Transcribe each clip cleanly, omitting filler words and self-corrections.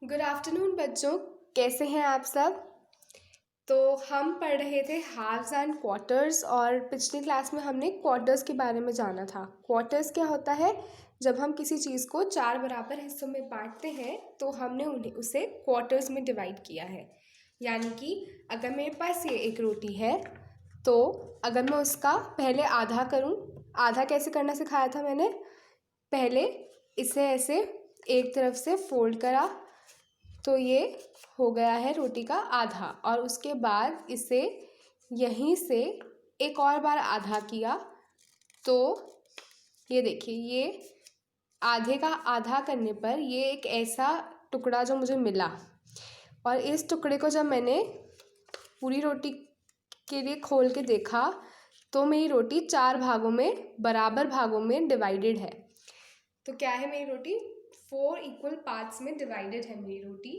Good afternoon बच्चों, कैसे हैं आप सब। तो हम पढ़ रहे थे हाफ्स एंड क्वार्टर्स और पिछली क्लास में हमने क्वार्टर्स के बारे में जाना था। क्वार्टर्स क्या होता है? जब हम किसी चीज़ को 4 बराबर हिस्सों में बांटते हैं तो हमने उसे क्वार्टर्स में डिवाइड किया है। यानी कि अगर मेरे पास ये एक रोटी है तो अगर मैं उसका पहले आधा करूँ, आधा कैसे करना सिखाया था मैंने। पहले इसे ऐसे एक तरफ से फोल्ड करा तो ये हो गया है रोटी का आधा, और उसके बाद इसे यहीं से एक और बार आधा किया तो ये देखिए, ये आधे का आधा करने पर ये एक ऐसा टुकड़ा जो मुझे मिला, और इस टुकड़े को जब मैंने पूरी रोटी के लिए खोल के देखा तो मेरी रोटी 4 भागों में, बराबर भागों में डिवाइडेड है। तो क्या है मेरी रोटी? 4 इक्वल पार्ट्स में डिवाइडेड है मेरी रोटी।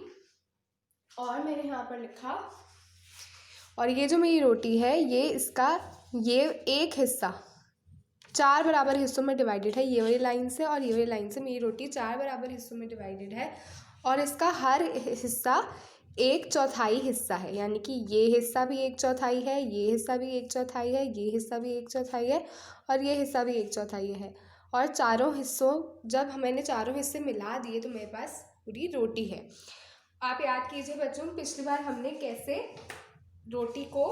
और मैंने यहाँ पर लिखा, और ये जो मेरी रोटी है ये एक हिस्सा 4 बराबर हिस्सों में डिवाइडेड है। ये वाली लाइन से और ये वाली लाइन से मेरी रोटी 4 बराबर हिस्सों में डिवाइडेड है, और इसका हर हिस्सा 1/4 हिस्सा है। यानी कि ये हिस्सा भी 1/4 है, ये हिस्सा भी 1/4 है, ये हिस्सा भी 1/4 है, और ये हिस्सा भी 1/4 है। और चारों हिस्सों, जब मैंने चारों हिस्से मिला दिए तो मेरे पास पूरी रोटी है। आप याद कीजिए बच्चों, पिछली बार हमने कैसे रोटी को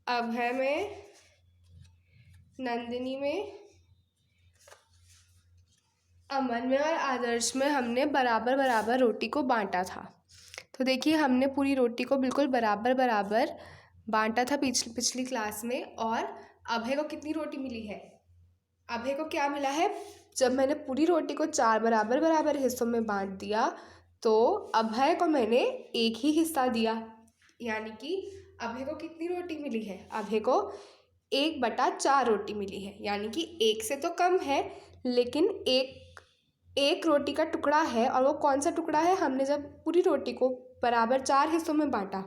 अभय में, नंदिनी में, अमन में और आदर्श में हमने बराबर बराबर रोटी को बांटा था। तो देखिए, हमने पूरी रोटी को बिल्कुल बराबर बराबर बांटा था पिछली क्लास में। और अभय को कितनी रोटी मिली है? अभय को क्या मिला है? जब मैंने पूरी रोटी को 4 बराबर बराबर हिस्सों में बांट दिया तो अभय को मैंने एक ही हिस्सा दिया। यानी कि अभय को कितनी रोटी मिली है? अभय को 1/4 रोटी मिली है। यानी कि एक से तो कम है, लेकिन एक रोटी का टुकड़ा है। और वो कौन सा टुकड़ा है? हमने जब पूरी रोटी को बराबर 4 हिस्सों में बांटा,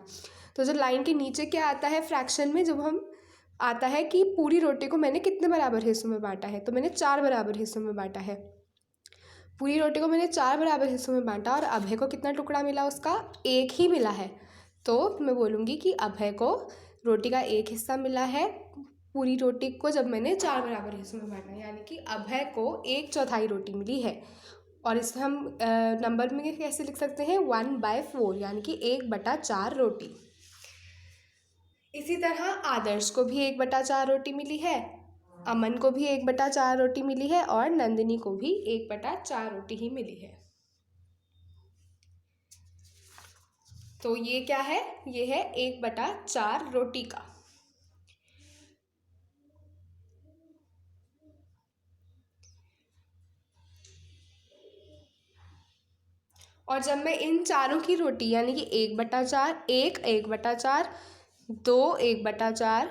तो जो लाइन के नीचे क्या आता है फ्रैक्शन में, जब हम आता है कि पूरी रोटी को मैंने कितने बराबर हिस्सों में बांटा है, तो मैंने 4 बराबर हिस्सों में बांटा है। पूरी रोटी को मैंने 4 बराबर हिस्सों में बांटा, और अभय को कितना टुकड़ा मिला? उसका एक ही मिला है। तो मैं बोलूँगी कि अभय को रोटी का एक हिस्सा मिला है पूरी रोटी को जब मैंने 4 बराबर हिस्सों में बांटा। यानी कि अभय को 1/4 रोटी मिली है। और इसे हम नंबर में कैसे लिख सकते हैं? 1/4, यानी कि 1/4 रोटी। इसी तरह आदर्श को भी 1/4 रोटी मिली है, अमन को भी 1/4 रोटी मिली है, और नंदिनी को भी 1/4 रोटी ही मिली है। तो ये क्या है? ये है 1/4 रोटी का। और जब मैं इन चारों की रोटी, यानी कि 1/4, 1/4, 2 1/4,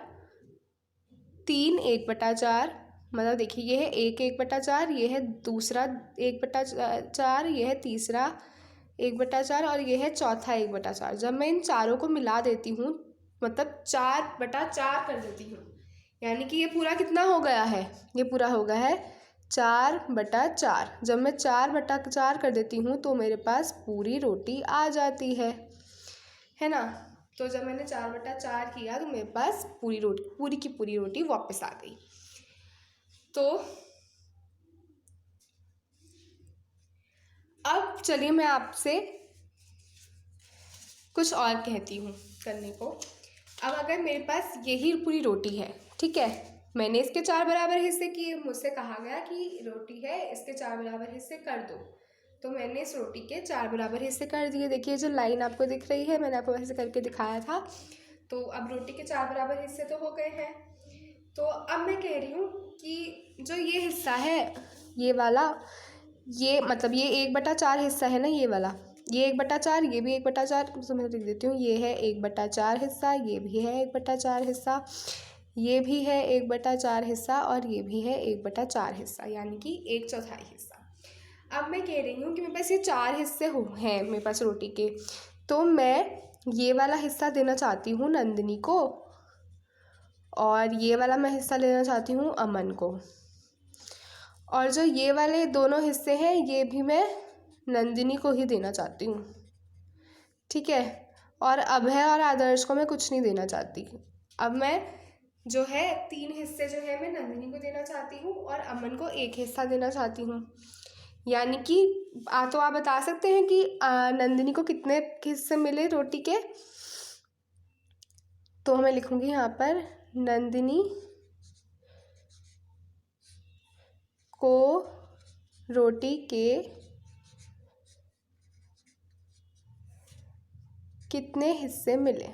3 1/4, मतलब देखिए, ये है 1/4, ये है दूसरा 1/4, ये है तीसरा 1/4, और ये है चौथा 1/4। जब मैं इन चारों को मिला देती हूँ, मतलब 4/4 कर देती हूँ, यानी कि ये पूरा कितना हो गया है? ये पूरा हो गया है 4/4। जब मैं 4/4 कर देती हूँ तो मेरे पास पूरी रोटी आ जाती है ना। तो जब मैंने 4/4 किया तो मेरे पास पूरी की पूरी रोटी वापस आ गई। तो अब चलिए मैं आपसे कुछ और कहती हूँ करने को। अब अगर मेरे पास यही पूरी रोटी है, ठीक है, मैंने इसके 4 बराबर हिस्से किए, मुझसे कहा गया कि रोटी है, इसके 4 बराबर हिस्से कर दो। तो मैंने इस रोटी के 4 बराबर हिस्से कर दिए। देखिए, जो लाइन आपको दिख रही है, मैंने आपको वैसे करके दिखाया था। तो अब रोटी के 4 बराबर हिस्से तो हो गए हैं। तो अब मैं कह रही हूँ कि जो ये हिस्सा है, ये वाला, ये मतलब ये 1/4 हिस्सा है ना, ये वाला, ये 1/4, ये भी 1/4, तो मैं लिख देती हूँ, ये है 1/4 हिस्सा, ये भी है 1/4 हिस्सा, ये भी है 1/4 हिस्सा, और ये भी है 1/4 हिस्सा, यानी कि 1/4 हिस्सा। अब मैं कह रही हूँ कि मेरे पास ये 4 हिस्से हैं मेरे पास रोटी के, तो मैं ये वाला हिस्सा देना चाहती हूँ नंदिनी को, और ये वाला मैं हिस्सा लेना चाहती हूँ अमन को, और जो ये वाले दोनों हिस्से हैं ये भी मैं नंदिनी को ही देना चाहती हूँ, ठीक है। और अभय और आदर्श को मैं कुछ नहीं देना चाहती। अब मैं जो है 3 हिस्से जो है मैं नंदिनी को देना चाहती हूँ और अमन को 1 हिस्सा देना चाहती हूँ। यानी कि तो आप बता सकते हैं कि नंदिनी को कितने हिस्से मिले रोटी के। तो मैं लिखूँगी यहाँ पर नंदिनी को रोटी के कितने हिस्से मिले।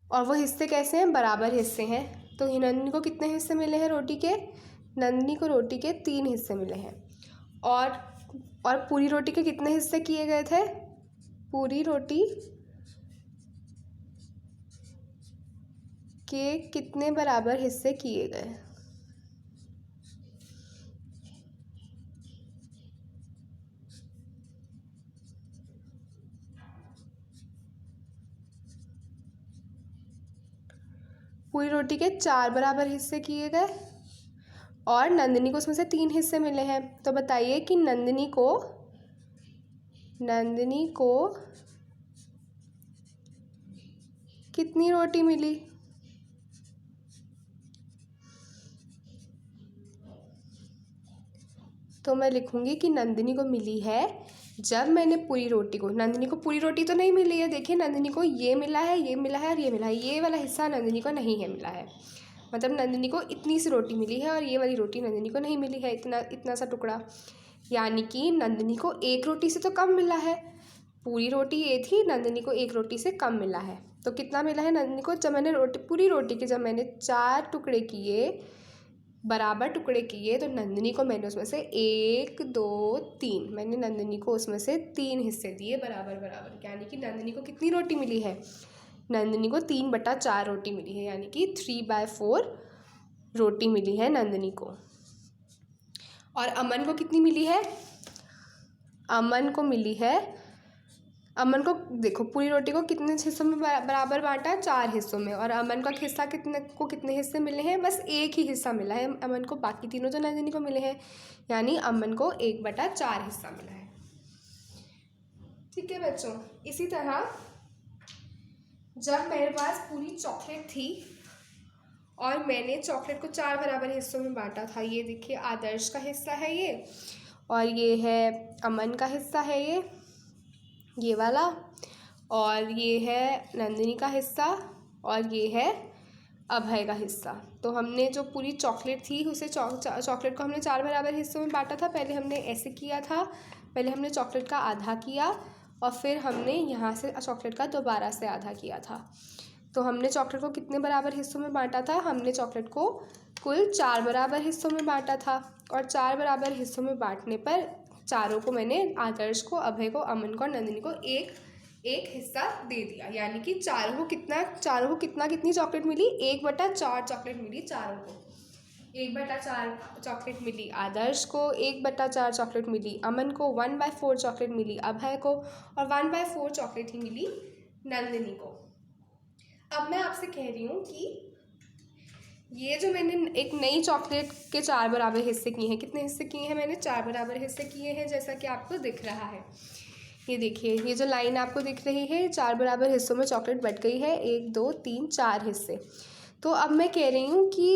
और वो हिस्से कैसे हैं, बराबर हिस्से हैं। तो नंदिनी को कितने हिस्से मिले हैं रोटी के, नंदिनी को रोटी के 3 हिस्से मिले हैं। और पूरी रोटी के कितने हिस्से किए गए थे, पूरी रोटी के कितने बराबर हिस्से किए गए। पूरी रोटी के 4 बराबर हिस्से किए गए और नंदिनी को उसमें से 3 हिस्से मिले हैं। तो बताइए कि नंदिनी को कितनी रोटी मिली। तो मैं लिखूंगी कि नंदिनी को मिली है, जब मैंने पूरी रोटी को, नंदिनी को पूरी रोटी तो नहीं मिली है, देखिए नंदिनी को ये मिला है, ये मिला है और ये मिला है, ये वाला हिस्सा नंदिनी को नहीं है मिला है। मतलब नंदिनी को इतनी सी रोटी मिली है और ये वाली रोटी नंदिनी को नहीं मिली है, इतना सा टुकड़ा। यानी कि नंदिनी को 1 रोटी से तो कम मिला है। पूरी रोटी ये थी, नंदिनी को 1 रोटी से कम मिला है। तो कितना मिला है नंदिनी को, जब मैंने पूरी रोटी के जब मैंने 4 टुकड़े किए, बराबर टुकड़े किए, तो नंदिनी को मैंने उसमें से 1 2 3, मैंने नंदिनी को उसमें से 3 हिस्से दिए बराबर बराबर। यानी कि नंदिनी को कितनी रोटी मिली है, नंदिनी को 3/4 रोटी मिली है, यानी कि 3/4 रोटी मिली है नंदिनी को। और अमन को कितनी मिली है, अमन को मिली है, अमन को देखो पूरी रोटी को कितने हिस्सों में बराबर बांटा है, 4 हिस्सों में। और अमन का हिस्सा कितने हिस्से मिले हैं, बस 1 ही हिस्सा मिला है अमन को, बाकी तीनों तो नंदिनी को मिले हैं। यानी अमन को 1/4 हिस्सा मिला है। ठीक है बच्चों, इसी तरह जब मेरे पास पूरी चॉकलेट थी और मैंने चॉकलेट को 4 बराबर हिस्सों में बांटा था, ये देखिए आदर्श का हिस्सा है ये, और ये है अमन का हिस्सा है ये वाला, और ये है नंदिनी का हिस्सा, और ये है अभय का हिस्सा। तो हमने जो पूरी चॉकलेट थी उसे चॉकलेट को हमने 4 बराबर हिस्सों में बांटा था। पहले हमने ऐसे किया था, पहले हमने चॉकलेट का आधा किया और फिर हमने यहाँ से चॉकलेट का दोबारा से आधा किया था। तो हमने चॉकलेट को कितने बराबर हिस्सों में बांटा था, हमने चॉकलेट को कुल 4 बराबर हिस्सों में बांटा था। और 4 बराबर हिस्सों में बांटने पर चारों को मैंने, आदर्श को, अभय को, अमन को और नंदिनी को एक हिस्सा दे दिया। यानी कि चारों को कितनी चॉकलेट मिली, 1/4 चॉकलेट मिली चारों को। 1/4 चॉकलेट मिली आदर्श को, 1/4 चॉकलेट मिली अमन को, 1/4 चॉकलेट मिली अभय को, और 1/4 चॉकलेट ही मिली नंदिनी को। अब मैं आपसे कह रही हूँ कि ये जो मैंने एक नई चॉकलेट के 4 बराबर हिस्से किए हैं, कितने हिस्से किए हैं मैंने, 4 बराबर हिस्से किए हैं, जैसा कि आपको दिख रहा है। ये देखिए, ये जो लाइन आपको दिख रही है, 4 बराबर हिस्सों में चॉकलेट बट गई है, 1 2 3 4 हिस्से। तो अब मैं कह रही हूँ कि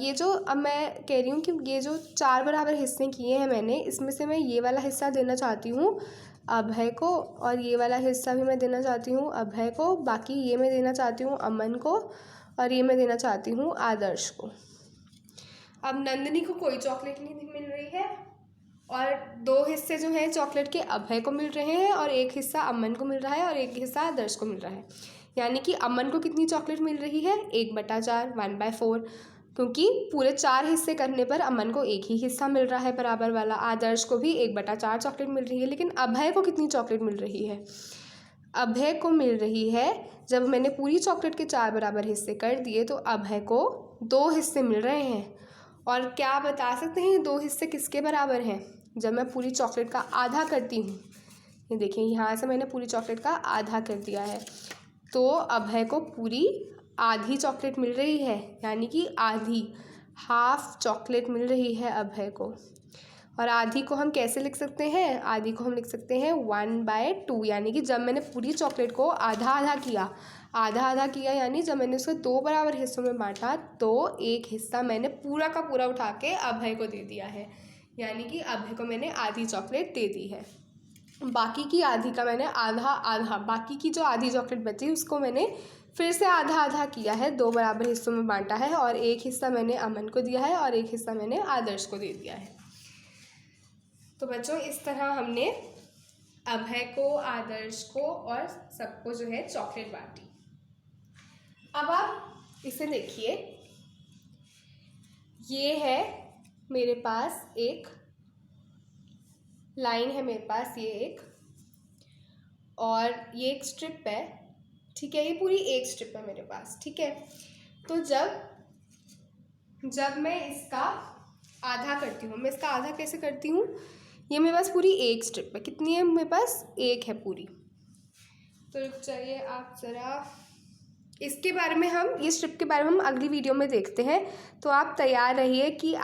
ये जो 4 बराबर हिस्से किए हैं मैंने, इसमें से मैं ये वाला हिस्सा देना चाहती हूँ अभय को, और ये वाला हिस्सा भी मैं देना चाहती हूँ अभय को, बाकी ये मैं देना चाहती हूँ अमन को, और ये मैं देना चाहती हूँ आदर्श को। अब नंदिनी को कोई चॉकलेट नहीं मिल रही है, और 2 हिस्से जो हैं चॉकलेट के अभय को मिल रहे हैं, और 1 हिस्सा अमन को मिल रहा है, और 1 हिस्सा आदर्श को मिल रहा है। यानी कि अमन को कितनी चॉकलेट मिल रही है, 1/4, 1/4, क्योंकि पूरे 4 हिस्से करने पर अमन को 1 ही हिस्सा मिल रहा है बराबर वाला। आदर्श को भी 1/4 चॉकलेट मिल रही है, लेकिन अभय को कितनी चॉकलेट मिल रही है, अभय को मिल रही है, जब मैंने पूरी चॉकलेट के 4 बराबर हिस्से कर दिए तो अभय को 2 हिस्से मिल रहे हैं। और क्या आप बता सकते हैं 2 हिस्से किसके बराबर हैं, जब मैं पूरी चॉकलेट का आधा करती हूँ, ये देखिए यहाँ से मैंने पूरी चॉकलेट का आधा कर दिया है, तो अभय को पूरी आधी चॉकलेट मिल रही है, यानी कि आधी, हाफ चॉकलेट मिल रही है अभय को। और आधी को हम कैसे लिख सकते हैं? आधी को हम लिख सकते हैं 1/2, यानी कि जब मैंने पूरी चॉकलेट को आधा आधा किया यानी जब मैंने उसको 2 बराबर हिस्सों में बांटा तो एक हिस्सा मैंने पूरा का पूरा उठा के अभय को दे दिया है, यानी कि अभय को मैंने आधी चॉकलेट दे दी है। बाकी की आधी का मैंने आधा बाकी की जो आधी चॉकलेट बची उसको मैंने फिर से आधा किया है, 2 बराबर हिस्सों में बांटा है और एक हिस्सा मैंने अमन को दिया है और एक हिस्सा मैंने आदर्श को दे दिया है। तो बच्चों इस तरह हमने अभय को, आदर्श को और सबको जो है चॉकलेट बांटी। अब आप इसे देखिए, ये है मेरे पास एक लाइन है, मेरे पास ये एक, और ये एक स्ट्रिप है, ठीक है, ये पूरी एक स्ट्रिप है मेरे पास, ठीक है। तो जब मैं इसका आधा करती हूँ, मैं इसका आधा कैसे करती हूँ, ये मेरे पास पूरी एक स्ट्रिप है, कितनी है मेरे पास? एक है पूरी। तो रुक जाइए आप ज़रा, इसके बारे में हम, ये स्ट्रिप के बारे में हम अगली वीडियो में देखते हैं। तो आप तैयार रहिए कि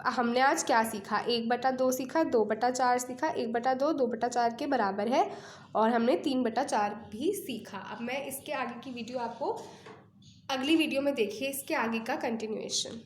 हमने आज क्या सीखा। 1/2 सीखा, 2/4 सीखा, 1/2 2/4 के बराबर है, और हमने 3/4 भी सीखा। अब मैं इसके आगे की वीडियो आपको अगली वीडियो में देखिए, इसके आगे का कंटिन्यूएशन।